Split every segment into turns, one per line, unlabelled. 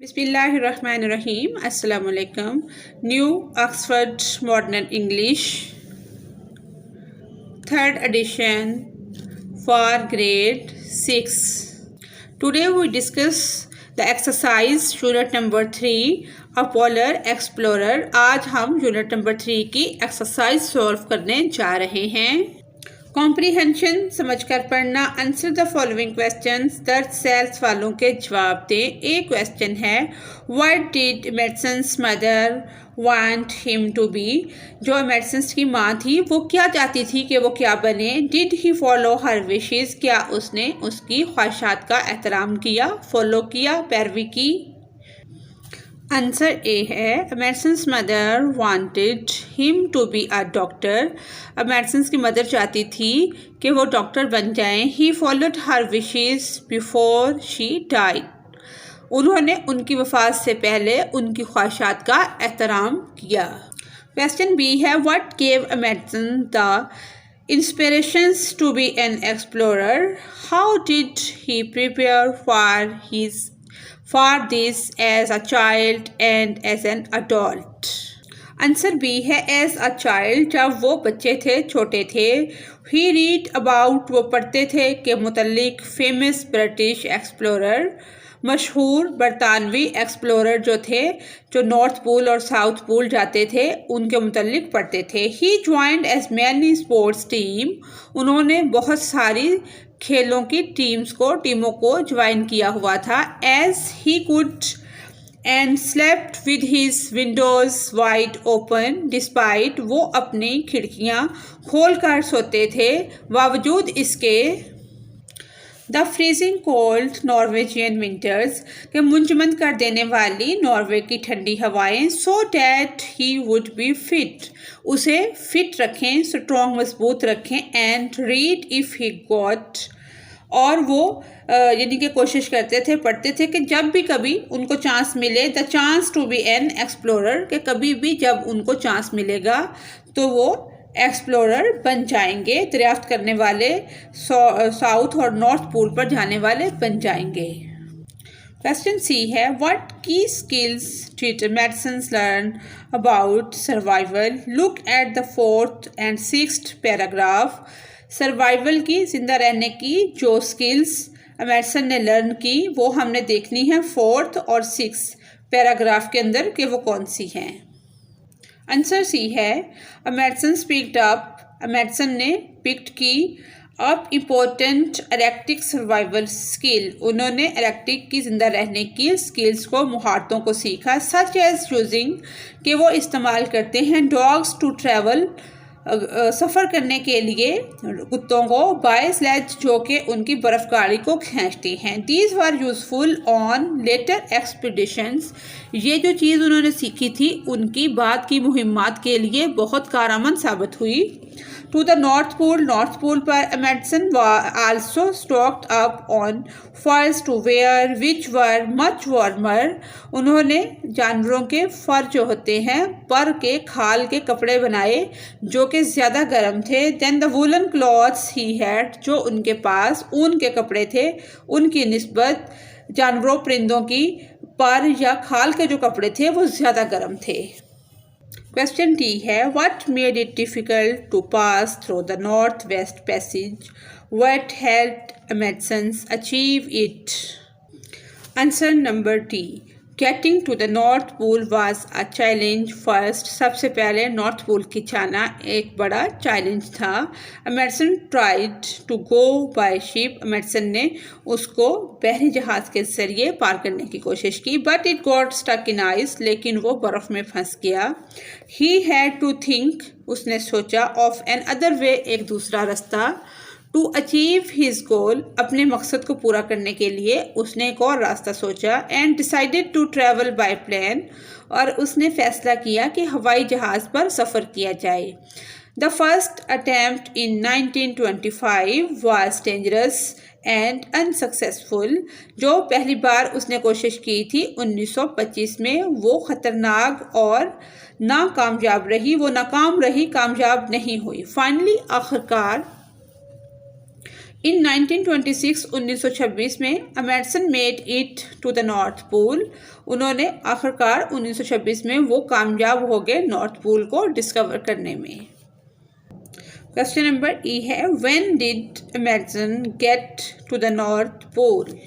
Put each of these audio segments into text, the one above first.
बिस्मिल्लाहिर्रहमानिर्रहीम अस्सलाम वालेकुम। New Oxford modern English third edition for grade 6। Today we discuss the exercise unit number 3 a polar explorer. आज हम unit number 3 की exercise solve करने जा रहे हैं। कॉम्प्रीहेंशन समझकर पढ़ना। Answer the following questions. 10 सेल्स वालों के जवाब दें। एक क्वेश्चन है what did Madison's mother want him to be. जो मेडिसन्स की माँ थी वो क्या चाहती थी कि वो क्या बने। Did he follow her wishes. क्या उसने उसकी ख्वाहिशात का एहतराम किया, फॉलो किया, पैरवी की। आंसर ए है Madison's mother wanted him to be a doctor. अब मेडिसन्स की मदर चाहती थी कि वो डॉक्टर बन जाएं। He followed her wishes before she died. उन्होंने उनकी वफात से पहले उनकी ख्वाहिशात का एहतराम किया। क्वेश्चन बी है what gave a Madison the inspirations to be an explorer. How did he prepare for this as a child and as an adult। Answer B है एज अ चाइल्ड। जब वो बच्चे थे, छोटे थे। ही रीड अबाउट, वो पढ़ते थे के मुतल्लिक फेमस ब्रिटिश एक्सप्लोरर, मशहूर बरतानवी एक्सप्लोरर जो थे, जो नॉर्थ पोल और साउथ पोल जाते थे, उनके मुतल्लिक पढ़ते थे। He joined as many sports team. उन्होंने बहुत सारी खेलों की टीमों को ज्वाइन किया हुआ था। As he could and slept with his windows wide open despite. वो अपनी खिड़कियां खोल कर सोते थे बावजूद इसके the freezing cold Norwegian winters, के मुंजमद कर देने वाली नॉर्वे की ठंडी हवाएं। So that he would be fit, उसे फिट रखें, स्ट्रॉन्ग मजबूत रखें। And read if he got, और वो यानी कि कोशिश करते थे, पढ़ते थे कि जब भी कभी उनको चांस मिले, the chance to be an explorer, के कभी भी जब उनको चांस मिलेगा तो वो एक्सप्लोरर बन जाएंगे, दरियाफ्त करने वाले, साउथ और नॉर्थ पोल पर जाने वाले बन जाएंगे। क्वेश्चन सी है व्हाट की skills did medicines learn about survival. Look at the 4th and 6th paragraph. Survival की, जिंदा रहने की जो स्किल्स मेडिसन ने लर्न की वो हमने देखनी है 4th और 6th पैराग्राफ के अंदर कि वो कौन सी हैं। आंसर सी है मेडिसन पिक्ड अप, मेडिसन ने पिक्ड की up important erratic survival skill. उन्होंने एरेक्टिक की जिंदा रहने की स्किल्स को, महारतों को सीखा। सच एज यूजिंग, कि वो इस्तेमाल करते हैं डॉग्स टू ट्रैवल, सफ़र करने के लिए कुत्तों को, बाय स्लेज, जो कि उनकी बर्फ़ गाड़ी को खींचती हैं। These were useful on later expeditions. ये जो चीज़ उन्होंने सीखी थी उनकी बाद की मुहिम्मात के लिए बहुत कारआमद साबित हुई। To the north pole, north pole पर Madison also stocked up on furs to wear which were much warmer. उन्होंने जानवरों के फर जो होते हैं, पर के खाल के कपड़े बनाए जो कि ज़्यादा गर्म थे। Then the woollen clothes he had, जो उनके पास ऊन के कपड़े थे उनकी निस्बत जानवरों, परिंदों की पर या खाल के जो कपड़े थे वो ज़्यादा गर्म थे। क्वेश्चन डी है what made it difficult to pass through the North West Passage. What helped Madison's achieve it. Answer number D, getting to the north Pole was a challenge first. सबसे पहले नॉर्थ पोल की जाना एक बड़ा challenge था। Madison tried to go by ship, Madison ने उसको बहरी जहाज़ के जरिए पार करने की कोशिश की। But it got stuck in ice, लेकिन वो बर्फ़ में फंस गया। ही हैड टू थिंक, उसने सोचा, ऑफ एन अदर वे, एक दूसरा रास्ता। टू अचीव हिज गोल, अपने मकसद को पूरा करने के लिए उसने एक और रास्ता सोचा। And decided to travel by plane, और उसने फैसला किया कि हवाई जहाज़ पर सफ़र किया जाए। The first attempt in 1925 was dangerous and unsuccessful. जो पहली बार उसने कोशिश की थी 1925 में, वो ख़तरनाक और नाकामयाब रही। वो नाकाम रही, कामयाब नहीं हुई। फाइनली, आखिरकार इन 1926 1926 में American made it to the north Pole. उन्होंने आखिरकार 1926 में वो कामयाब हो गए नॉर्थ पोल को डिस्कवर करने में। क्वेश्चन नंबर ई है when did American get to the north pole.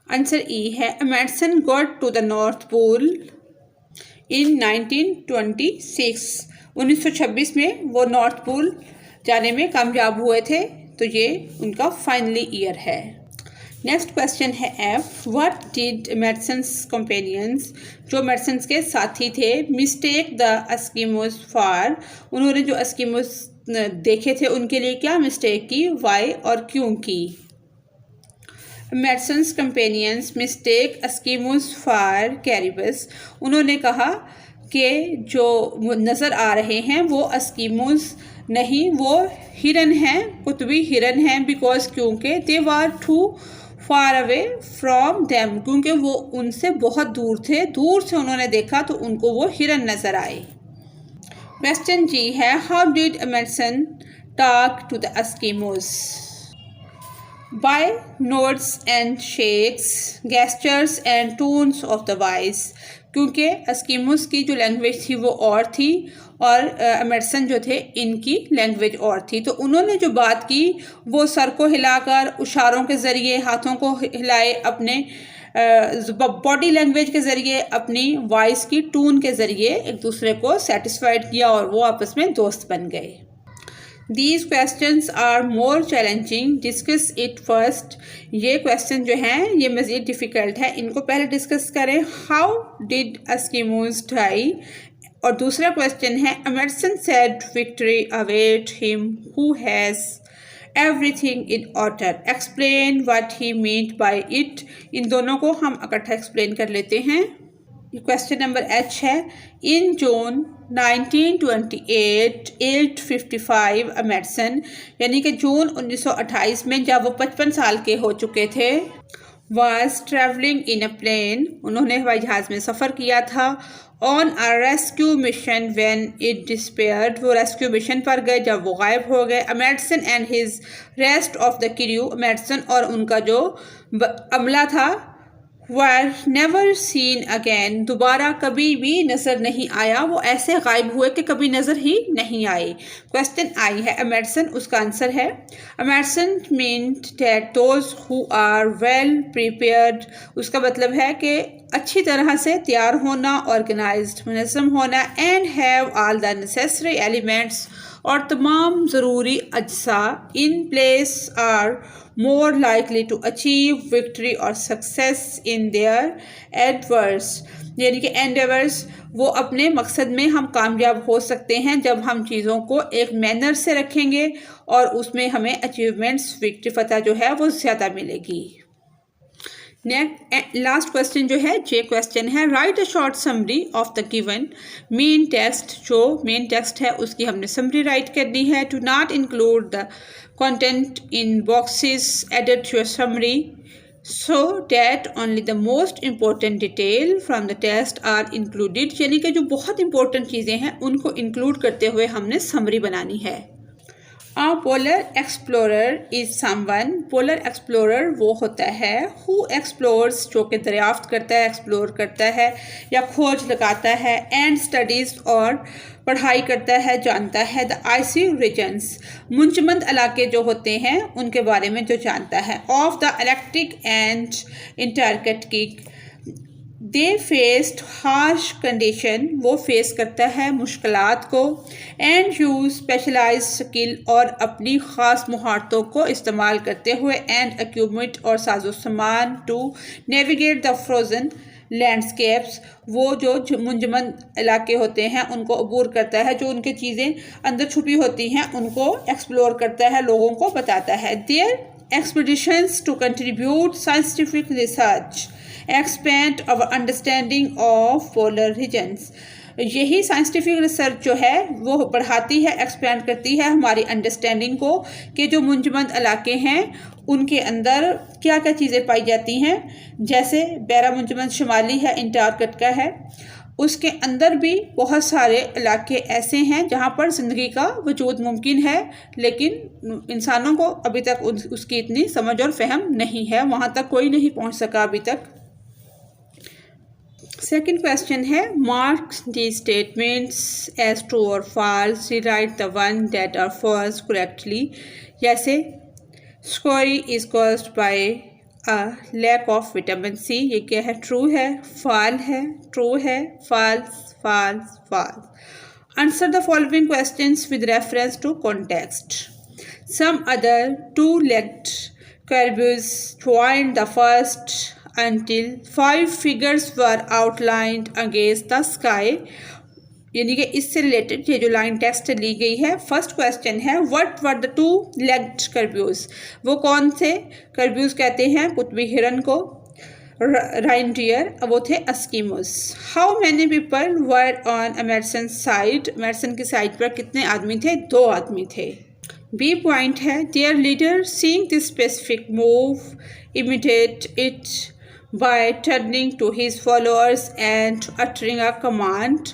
Answer E है American got to the north pole in 1926। 1926 में वो नॉर्थ पोल जाने में कामयाब हुए थे, तो ये उनका फाइनली ईयर है। नेक्स्ट क्वेश्चन है F what did Americans companions, जो अमेरिकन्स के साथी थे, मिस्टेक द एस्किमोस फॉर, उन्होंने जो एस्किमोस देखे थे उनके लिए क्या मिस्टेक की, वाई और क्यों की। Americans companions mistake Eskimos for caribous, उन्होंने कहा कि जो नज़र आ रहे हैं वो एस्किमोस नहीं, वो हिरन हैं, कुतबी हिरन हैं, बिकॉज क्योंकि they were too far away from them, क्योंकि वो उनसे बहुत दूर थे, दूर से उन्होंने देखा तो उनको वो हिरन नज़र आए। क्वेश्चन जी है how did American talk to the Eskimos. by nods and shakes, gestures and tones of the voice, क्योंकि एस्किमोस की जो लैंग्वेज थी वो और थी और अमेरिकन जो थे इनकी लैंग्वेज और थी। तो उन्होंने जो बात की वो सर को हिलाकर, इशारों के ज़रिए, हाथों को हिलाए, अपने बॉडी लैंग्वेज के ज़रिए, अपनी वॉइस की टून के ज़रिए एक दूसरे को सेटिस्फाइड किया और वो आपस में दोस्त बन गए। These questions are more challenging. Discuss it first. ये क्वेश्चन जो हैं ये मज़ीद डिफ़िकल्ट है, इनको पहले डिस्कस करें। How did Eskimos die? और दूसरा क्वेश्चन है Emerson said victory await him who has everything in order. Explain what he meant by it. इन दोनों को हम इकट्ठा एक्सप्लेन कर लेते हैं। क्वेश्चन नंबर एच है इन जून 1928 855 अमेरिकन, यानी कि जून 1928 में जब वो 55 साल के हो चुके थे, was travelling in a plane, उन्होंने हवाई जहाज़ में सफ़र किया था, on a rescue mission when it disappeared, वो रेस्क्यू मिशन पर गए जब वो गायब हो गए। American and his rest of the crew, American और उनका जो अमला था, वर नेवर सीन अगेन, दोबारा कभी भी नज़र नहीं आया, वो ऐसे गायब हुए कि कभी नज़र ही नहीं आए। क्वेश्चन आई है अमेरिकन, उसका आंसर है American meant that those who are well prepared, उसका मतलब है कि अच्छी तरह से तैयार होना, ऑर्गेनाइज्ड मुनज़्ज़म होना, and have all the necessary elements, और तमाम ज़रूरी अज्जा in place are more likely to achieve victory or success in their endeavors, यानी कि endeavors, वो अपने मकसद में हम कामयाब हो सकते हैं जब हम चीज़ों को एक मैनर से रखेंगे और उसमें हमें अचीवमेंट्स, विक्ट्री, फतह जो है वो ज़्यादा मिलेगी। नेक्स्ट लास्ट क्वेश्चन जो है जे क्वेश्चन है write a short summary of the given main text, जो मेन टेक्स्ट है उसकी हमने समरी राइट करनी है। To not include the content in boxes added to your summary so that only the most important detail from the test are included, यानी कि जो बहुत important चीज़ें हैं उनको include करते हुए हमने summary बनानी है। A polar explorer is someone, polar explorer वो होता है who explores, जो कि दरियाफ्त करता है, एक्सप्लोर करता है या खोज लगाता है, and studies और पढ़ाई करता है, जानता है, द आइसी रीजन्स, मुंजमद इलाके जो होते हैं उनके बारे में जो जानता है, of the electric and Antarctic, they faced harsh condition, वो फेस करता है मुश्किलात को, एंड यूज स्पेशलाइज स्किल, और अपनी ख़ास महारतों को इस्तेमाल करते हुए, एंड एक्यूपमेंट और साजो सामान, to navigate the frozen landscapes, वो जो मुंजमद इलाके होते हैं उनको अबूर करता है, जो उनके चीज़ें अंदर छुपी होती हैं उनको एक्सप्लोर करता है, लोगों को बताता है। Their expeditions to contribute scientific research expand our understanding of polar regions, यही साइंटिफिक रिसर्च जो है वो बढ़ाती है, एक्सपेंड करती है हमारी अंडरस्टैंडिंग को कि जो मुंजमद इलाके हैं उनके अंदर क्या क्या चीज़ें पाई जाती हैं, जैसे बैरा मुंजमद शुमाली है, अंटार्कटिका है, उसके अंदर भी बहुत सारे इलाके ऐसे हैं जहाँ पर ज़िंदगी का वजूद मुमकिन है, लेकिन इंसानों को अभी तक उसकी इतनी समझ और फहम नहीं है, वहाँ तक कोई नहीं पहुँच सका अभी तक। सेकंड क्वेश्चन है, mark the statements as true और false, write the one that are false correctly. जैसे scurvy is caused by lack of vitamin C, ये क्या है? ट्रू है, फॉल है, ट्रू है, false, false, false. Answer the following questions with reference to context. Some other two-legged caribous joined the first until 5 figures were outlined against the sky। यानी कि इससे related ये जो लाइन टेक्स्ट ली गई है। फर्स्ट क्वेश्चन है, what were the two legged caribous, वो कौन थे? कर्ब्यूज कहते हैं कुतबी हिरन को, राइनडियर वो थे Eskimos. How many people were on American side, American की साइड पर कितने आदमी थे? 2 आदमी थे। बी पॉइंट है, their leader seeing this specific move imitate it by turning to his followers and uttering a command.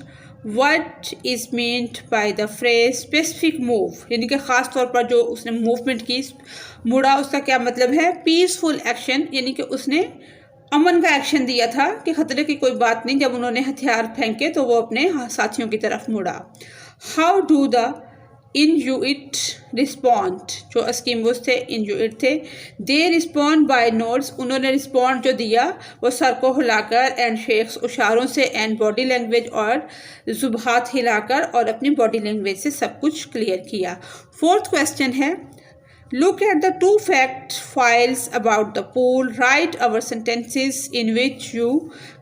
What is meant by the phrase specific move, यानी कि ख़ास तौर पर जो उसने मूवमेंट की, मुड़ा, उसका क्या मतलब है? पीसफुल एक्शन, यानी कि उसने अमन का एक्शन दिया था कि खतरे की कोई बात नहीं। जब उन्होंने हथियार फेंके तो वो अपने साथियों की तरफ मुड़ा। हाउ डू द इनयूइट रिस्पॉन्ड, जो एस्किमोस थे इनयूइट थे। दे रिस्पॉन्ड बाय नोड्स, उन्होंने रिस्पॉन्ड जो दिया वो सर को हिलाकर, एंड शेक्स इशारों से, एंड बॉडी लैंग्वेज और जुबात हिलाकर, और अपनी बॉडी लैंग्वेज से सब कुछ क्लियर किया। फोर्थ क्वेश्चन है, look at the 2 fact files about the pool, write our sentences in which you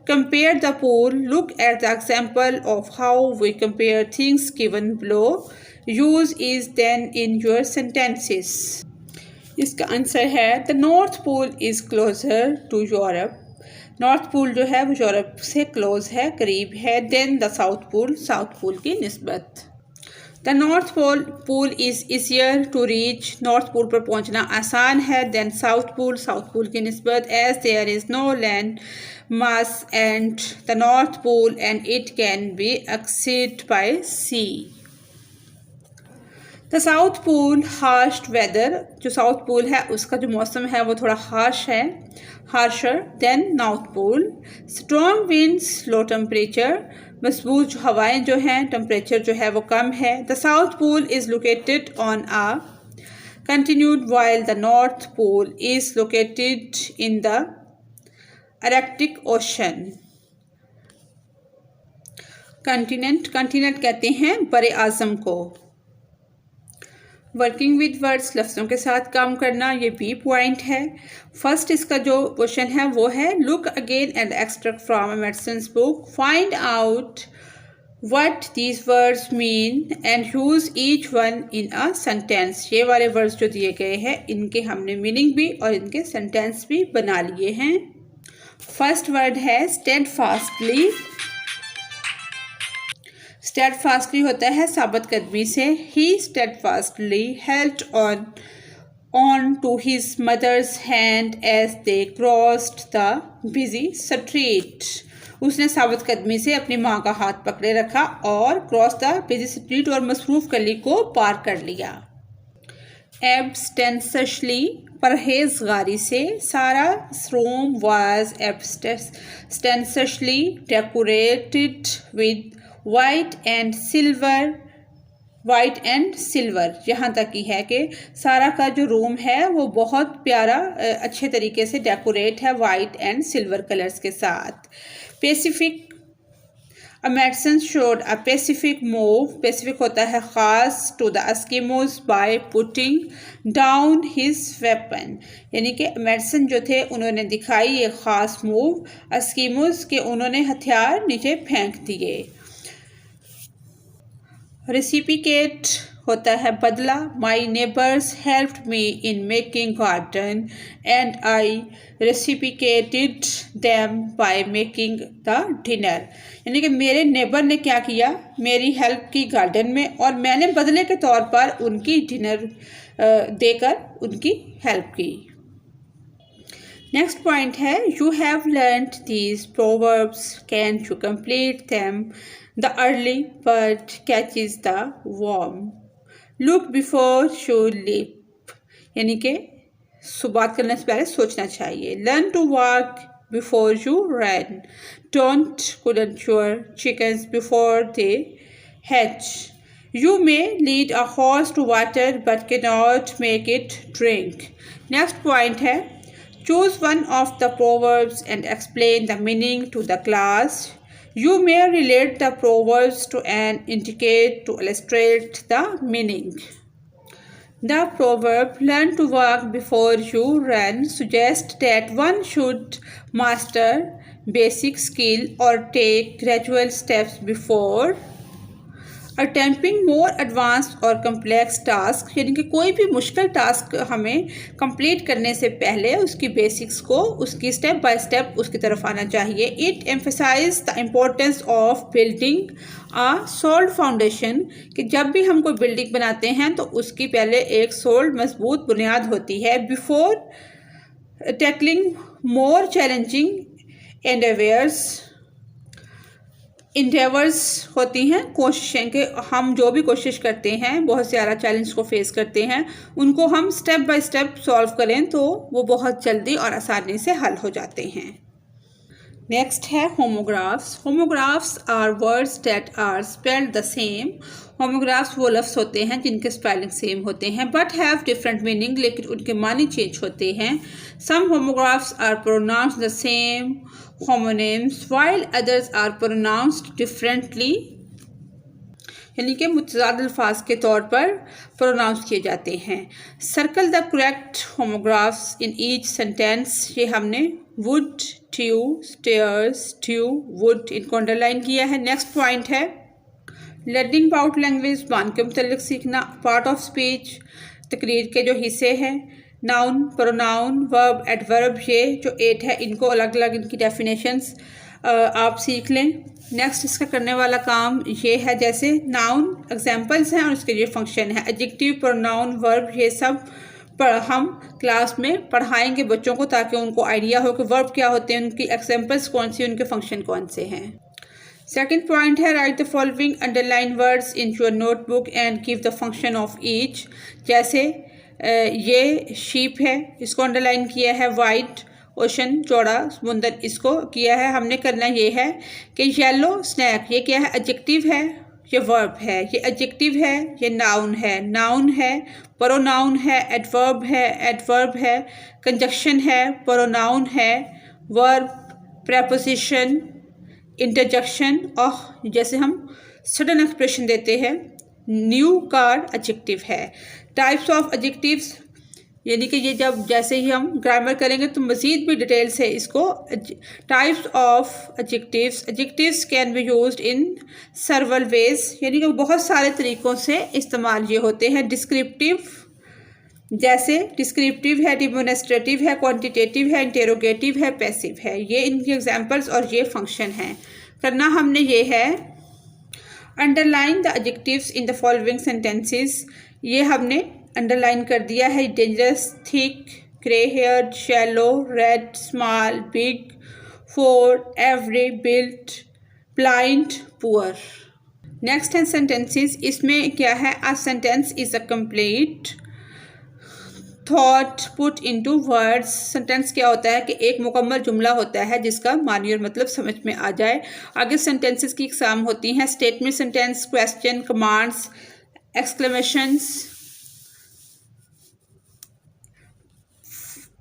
compare the pool, look at the example of how we compare things given below, use is then in your sentences। इसका आंसर है, the North Pole is closer to Europe, North Pole जो है वो Europe से close है, करीब है, देन द साउथ पोल की निस्बत। The north pole is easier to reach, north pole पर पहुंचना आसान है, देन साउथ पोल की निस्बत, as there is no land mass and the north pole and it can be exceed by sea. The south pole harsh weather, जो south pole है उसका जो मौसम है वो थोड़ा हार्श है, harsher than north pole. Strong winds, low temperature, मजबूत जो हवाएं जो हैं, टेम्परेचर जो है वो कम है। The south Pole is located on a continent while the north pole is located in the Arctic Ocean. Continent कहते हैं बरे आज़म को। वर्किंग विद वर्ड्स, लफ्ज़ों के साथ काम करना, ये बी पॉइंट है। फर्स्ट इसका जो क्वेश्चन है वो है, look again and extract from Emerson's book, find out what these words mean and use each one in a sentence. ये वाले वर्ड्स जो दिए गए हैं इनके हमने मीनिंग भी और इनके सेंटेंस भी बना लिए हैं। फर्स्ट वर्ड है स्टेडफास्टली। स्टेडफास्टली होता है साबित कदमी से। He steadfastly held on to his mother's hand as they crossed the busy street. उसने साबित कदमी से अपनी माँ का हाथ पकड़े रखा और क्रॉस द बिजी स्ट्रीट और मसरूफ गली को पार कर लिया। एब्सटेंशली, परहेजगारी से। सारा room was abstemiously decorated with white and silver, यहाँ तक की है कि सारा का जो रूम है वो बहुत प्यारा अच्छे तरीके से डेकोरेट है वाइट एंड सिल्वर कलर्स के साथ। Pacific, American showed a pacific move, pacific होता है ख़ास, to the Eskimos by putting down his weapon, यानी कि अमेरिकन जो थे उन्होंने दिखाई ये ख़ास मूव एस्किमोस के, उन्होंने हथियार नीचे फेंक दिए। रेसिपिकेट होता है बदला। My neighbours helped me in making garden and I reciprocated them by making the dinner, यानी कि मेरे नेबर ने क्या किया, मेरी हेल्प की गार्डन में और मैंने बदले के तौर पर उनकी डिनर देकर उनकी हेल्प की। नेक्स्ट पॉइंट है you have learned these proverbs, can you complete them? The early bird catches the worm, look before you leap, यानी कि बात करने से पहले सोचना चाहिए। Learn to walk before you run, don't couldn't your chickens before they hatch, you may lead a horse to water but cannot make it drink। Next point है choose one of the proverbs and explain the meaning to the class, you may relate the proverbs to an indicate to illustrate the meaning। The proverb learn to walk before you run suggests that one should master basic skill or take gradual steps before attempting more advanced और complex task, यानी कि कोई भी मुश्किल task हमें complete करने से पहले उसकी बेसिक्स को उसकी स्टेप बाय स्टेप उसकी तरफ आना चाहिए। It emphasises the importance of building a solid foundation, कि जब भी हम कोई बिल्डिंग बनाते हैं तो उसकी पहले एक सॉलिड मजबूत बुनियाद होती है। Before tackling more challenging endeavours होती हैं, कोशिशें कि हम जो भी कोशिश करते हैं, बहुत सारा चैलेंज को फेस करते हैं, उनको हम स्टेप बाय स्टेप सॉल्व करें तो वो बहुत जल्दी और आसानी से हल हो जाते हैं। नेक्स्ट है homographs. Homographs are words that are spelled the same. Homographs वो लफ्ज़ होते हैं जिनके स्पेलिंग सेम होते हैं बट हैव डिफरेंट मीनिंग, लेकिन उनके मानी चेंज होते हैं। Some homographs are pronounced the same homonyms while others are pronounced differently, यानी कि मुतज़ाद अल्फाज के तौर पर प्रोनाउंस किए जाते हैं। Circle the correct homographs in each sentence, ये हमने wood, two, stairs, two, wood इनको अंडरलाइन किया है। नेक्स्ट पॉइंट है लर्निंग अबाउट लैंग्वेज, ज़बान के मुतल्लिक़ सीखना। पार्ट ऑफ स्पीच, तकरीर के जो हिस्से हैं। नाउन, प्रोनाउन, वर्ब, एडवर्ब, ये जो 8 है इनको अलग अलग इनकी डेफिनेशंस आप सीख लें। नेक्स्ट इसका करने वाला काम ये है, जैसे नाउन एग्जांपल्स हैं और इसके ये फंक्शन है। एडजेक्टिव, प्रोनाउन, वर्ब, ये सब हम क्लास में पढ़ाएंगे बच्चों को ताकि उनको आइडिया हो कि वर्ब क्या होते हैं, उनकी एग्जांपल्स कौन सी, उनके फंक्शन कौन से हैं। सेकेंड पॉइंट है right the following underline words in your notebook and give the function of each. जैसे ये शीप है, इसको अंडरलाइन किया है। वाइट, ओशन, चौड़ा समुंदर, इसको किया है। हमने करना ये है कि येलो स्नैक, ये क्या है, एडजेक्टिव है, ये वर्ब है। ये एडजेक्टिव है, ये नाउन है, प्रोनाउन है, एडवर्ब है, कंजक्शन है, प्रोनाउन है, वर्ब, प्रेपोजिशन, इंटरजेक्शन, और जैसे हम सडन एक्सप्रेशन देते हैं, न्यू कार एडजेक्टिव है। टाइप्स ऑफ एडजेक्टिव्स, यानी कि ये जब जैसे ही हम ग्रामर करेंगे तो मज़ीद भी डिटेल से इसको। Types of adjectives can be used in several ways, यानी कि बहुत सारे तरीक़ों से इस्तेमाल ये होते हैं। डिस्क्रिप्टिव, जैसे डिस्क्रिप्टिव है, डिमोन्स्ट्रेटिव है, क्वांटिटेटिव है, इंटेरोगेटिव है, पैसिव है। ये इनके एग्जांपल्स और ये फंक्शन हैं। करना हमने ये है underline the adjectives in the following sentences, ये हमने अंडरलाइन कर दिया है। Dangerous, thick, grey heard, shallow, red, small, big, four, every, built, blind, poor. Next है सेंटेंसेस, इसमें क्या है, a sentence is a complete thought put into words. Sentence क्या होता है कि एक मुकम्मल जुमला होता है जिसका मानी और मतलब समझ में आ जाए। आगे सेंटेंसेस की इकसाम होती हैं, statement sentence, question, commands, exclamations.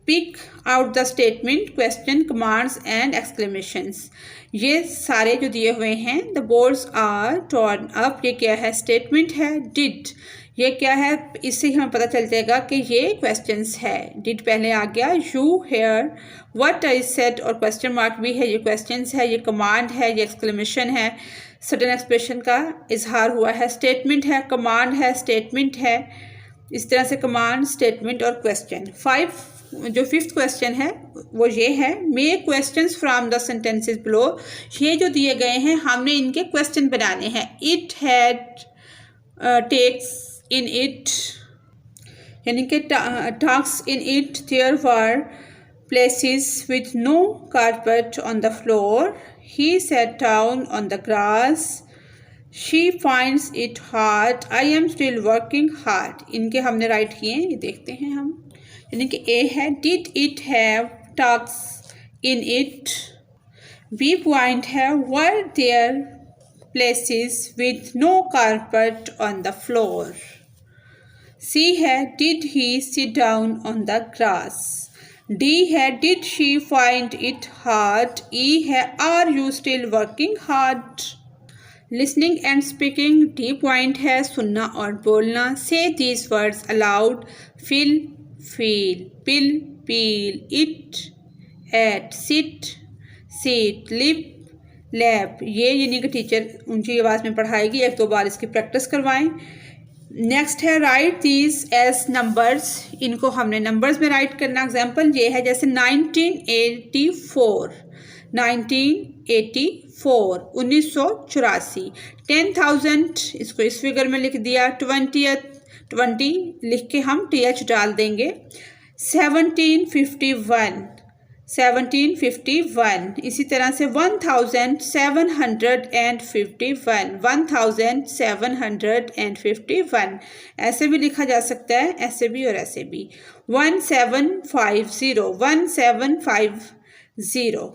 Pick out the statement, question, commands and exclamations, ये सारे जो दिए हुए हैं। The boards are torn up, ये क्या है, स्टेटमेंट है। डिड, ये क्या है, इससे हमें पता चल जाएगा कि ये क्वेश्चंस है। डिड पहले आ गया। You hear what I said, और क्वेश्चन मार्क भी है, ये क्वेश्चंस है। ये कमांड है, ये एक्सक्लेमेशन है, सडन एक्सप्रेशन का इजहार हुआ है। स्टेटमेंट है, कमांड है, स्टेटमेंट है, इस तरह से कमांड, स्टेटमेंट और क्वेश्चन। जो फिफ्थ क्वेश्चन है वो ये है, make questions from the sentences below. ये जो दिए गए हैं हमने इनके क्वेश्चन बनाने हैं। It had, takes in it, यानी कि task in it, there were places with no carpet on the floor. He sat down on the grass. She finds it hard. I am still working hard. इनके हमने right किए हैं, ये देखते हैं हम। यानी कि A है did it have tucks in it. B point है were there places with no carpet on the floor. C है did he sit down on the grass. D है did she find it hard. E है are you still working hard. Listening and speaking. D point है सुनना और बोलना। Say these words aloud. Fill, feel, pill, peel, it, at, sit, lip, lap. ये यानी कि teacher ऊंची आवाज़ में पढ़ाएगी, एक दो बार इसकी प्रैक्टिस करवाएं। नेक्स्ट है राइट दीज एज नंबर्स। इनको हमने नंबर्स में राइट करना। एग्जाम्पल ये है जैसे 1984, 1984 10,000 इसको इस फिगर में लिख दिया। 20 लिख के हम TH डाल देंगे। 1751 इसी तरह से 1751 ऐसे भी लिखा जा सकता है, ऐसे भी और ऐसे भी। 1750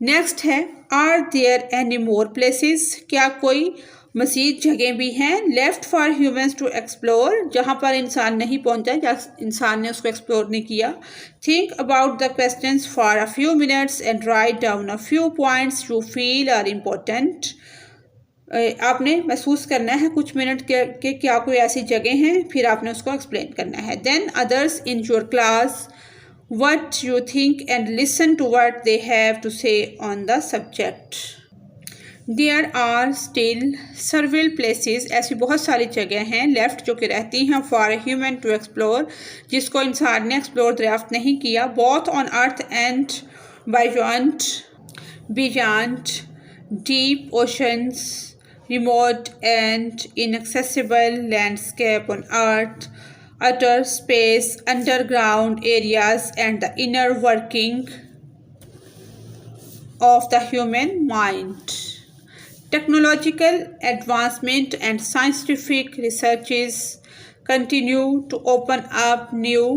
नेक्स्ट है are there any more places. क्या कोई मज़ीद जगह भी हैं। Left for humans to explore, जहाँ पर इंसान नहीं पहुँचा या इंसान ने उसको एक्सप्लोर नहीं किया। Think about the questions for a few minutes and write down a few points you feel are important. आपने महसूस करना है कुछ मिनट के क्या कोई ऐसी जगह हैं, फिर आपने उसको एक्सप्लेन करना है। Than others in your class what you think and listen to what they have to say on the subject. There are still several places, ऐसी बहुत सारी जगह हैं लेफ्ट जो कि रहती हैं for a human to explore, जिसको इंसान ने एक्सप्लोर दरियाफ्त नहीं किया। both on earth and beyond deep oceans, remote and inaccessible landscape on earth, outer space, underground areas and the inner working of the human mind. Technological advancement and scientific researches continue to open up new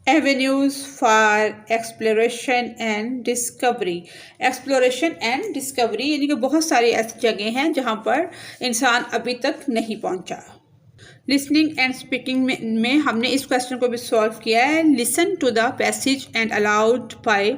avenues for exploration and discovery. Exploration and discovery यानी कि बहुत सारी ऐसी जगह हैं जहाँ पर इंसान अभी तक नहीं पहुँचा। लिसनिंग एंड स्पीकिंग में हमने इस क्वेश्चन को भी सॉल्व किया है। Listen to the passage and aloud by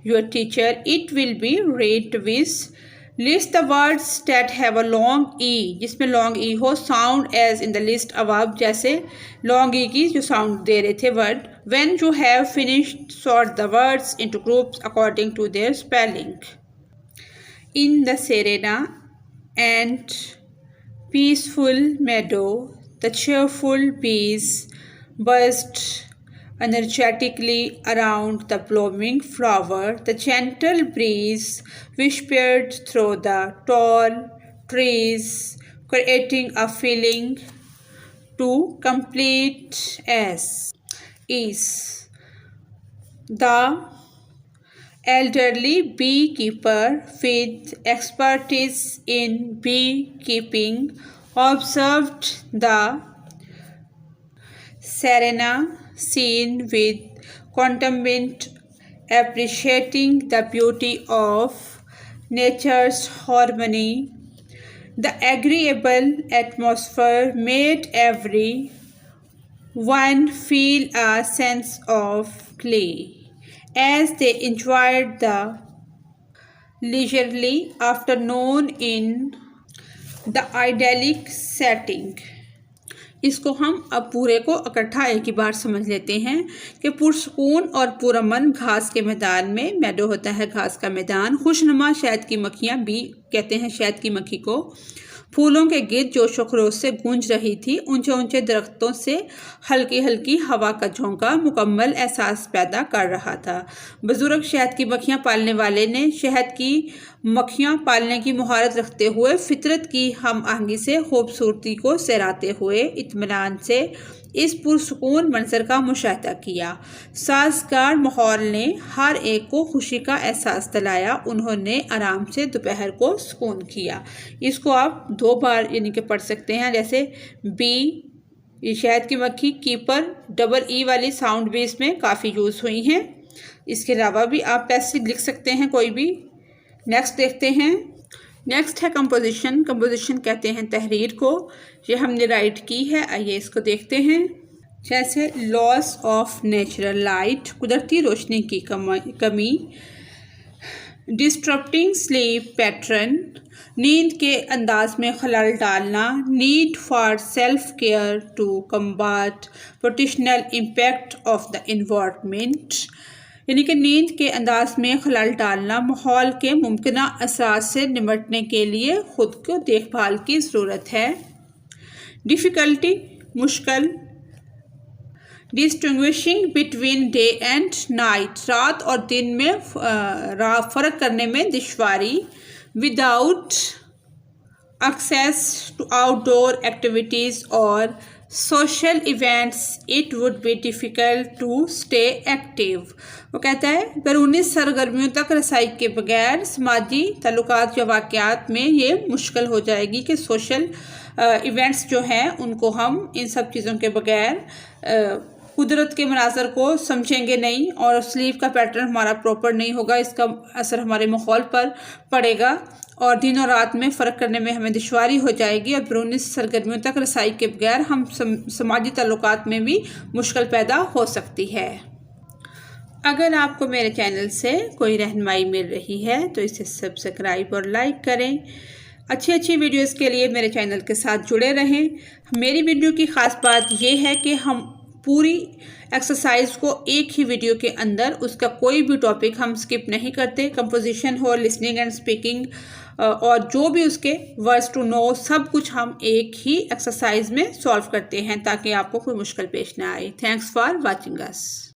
your teacher. It will be read with. List the words that have a long E, जिसमें लॉन्ग ई हो। Sound as in the list above, जैसे long E की जो sound दे रहे थे word. When you have finished sort the words into groups according to their spelling. In the serene and peaceful meadow, the cheerful bees buzzed energetically around the blooming flower. The gentle breeze whispered through the tall trees, creating a feeling to complete as is. The elderly beekeeper with expertise in beekeeping observed the serene scene with contentment, appreciating the beauty of nature's harmony. The agreeable atmosphere made everyone feel a sense of glee as they enjoyed the leisurely afternoon in the idyllic setting. इसको हम अब पूरे को इकट्ठा एक ही बार समझ लेते हैं कि पुरसकून और पुरअमन घास के मैदान में, मैडो होता है घास का मैदान। खुशनुमा शहद की मक्खियाँ, बी कहते हैं शहद की मक्खी को, फूलों के गीत जोश व खरोश से गूंज रही थी। ऊंचे ऊंचे दरख्तों से हल्की हल्की हवा का झोंका मुकम्मल एहसास पैदा कर रहा था। बुजुर्ग शहद की मक्खियां पालने वाले ने शहद की मक्खियां पालने की मुहारत रखते हुए फितरत की हम आहंगी से खूबसूरती को सहराते हुए इत्मीनान से इस पुरसुकून मंजर का मुशाहिदा किया। साजगार माहौल ने हर एक को खुशी का एहसास दिलाया। उन्होंने आराम से दोपहर को सुकून किया। इसको आप 2 बार यानी कि पढ़ सकते हैं, जैसे बी ये शहद की मक्खी, कीपर डबल ई वाली साउंड भी इसमें काफ़ी यूज़ हुई हैं। इसके अलावा भी आप पैसेज लिख सकते हैं कोई भी। नेक्स्ट देखते हैं। नेक्स्ट है कंपोजिशन। कंपोजिशन कहते हैं तहरीर को। ये हमने राइट की है, आइए इसको देखते हैं। जैसे लॉस ऑफ नेचुरल लाइट, कुदरती रोशनी की कमी, डिस्टर्बिंग स्लीप पैटर्न, नींद के अंदाज में खलल डालना, need for self care to combat potential impact of the environment, यानी कि नींद के अंदाज में खलल डालना, माहौल के मुमकिना असरात से निपटने के लिए खुद को देखभाल की ज़रूरत है। डिफ़िकल्टी मुश्किल, distinguishing between day and night, रात और दिन में फ़र्क करने में दुश्वारी, without access to outdoor activities और social events it would be difficult to stay active. वो कहता है बैरूनी सरगर्मियों तक रसाई के बगैर समाजी ताल्लुकात या वाक़यात में ये मुश्किल हो जाएगी कि सोशल इवेंट्स जो हैं उनको हम इन सब चीज़ों के बगैर कुदरत के मनाज़र को समझेंगे नहीं, और स्लीप का पैटर्न हमारा प्रॉपर नहीं होगा। इसका असर हमारे माहौल पर पड़ेगा और दिन और रात में फ़र्क करने में हमें दुश्वारी हो जाएगी, और बैरूनी सरगर्मियों तक रसाई के बगैर हम समाजी ताल्लुकात में भी मुश्किल पैदा हो सकती है। अगर आपको मेरे चैनल से कोई रहनुमाई मिल रही है तो इसे सब्सक्राइब और लाइक करें। अच्छी अच्छी वीडियोस के लिए मेरे चैनल के साथ जुड़े रहें। मेरी वीडियो की ख़ास बात यह है कि हम पूरी एक्सरसाइज को एक ही वीडियो के अंदर, उसका कोई भी टॉपिक हम स्किप नहीं करते। कंपोजिशन हो, लिसनिंग एंड स्पीकिंग और जो भी उसके वर्ड्स टू नो, सब कुछ हम एक ही एक्सरसाइज में सॉल्व करते हैं ताकि आपको कोई मुश्किल पेश ना आए। Thanks for watching us.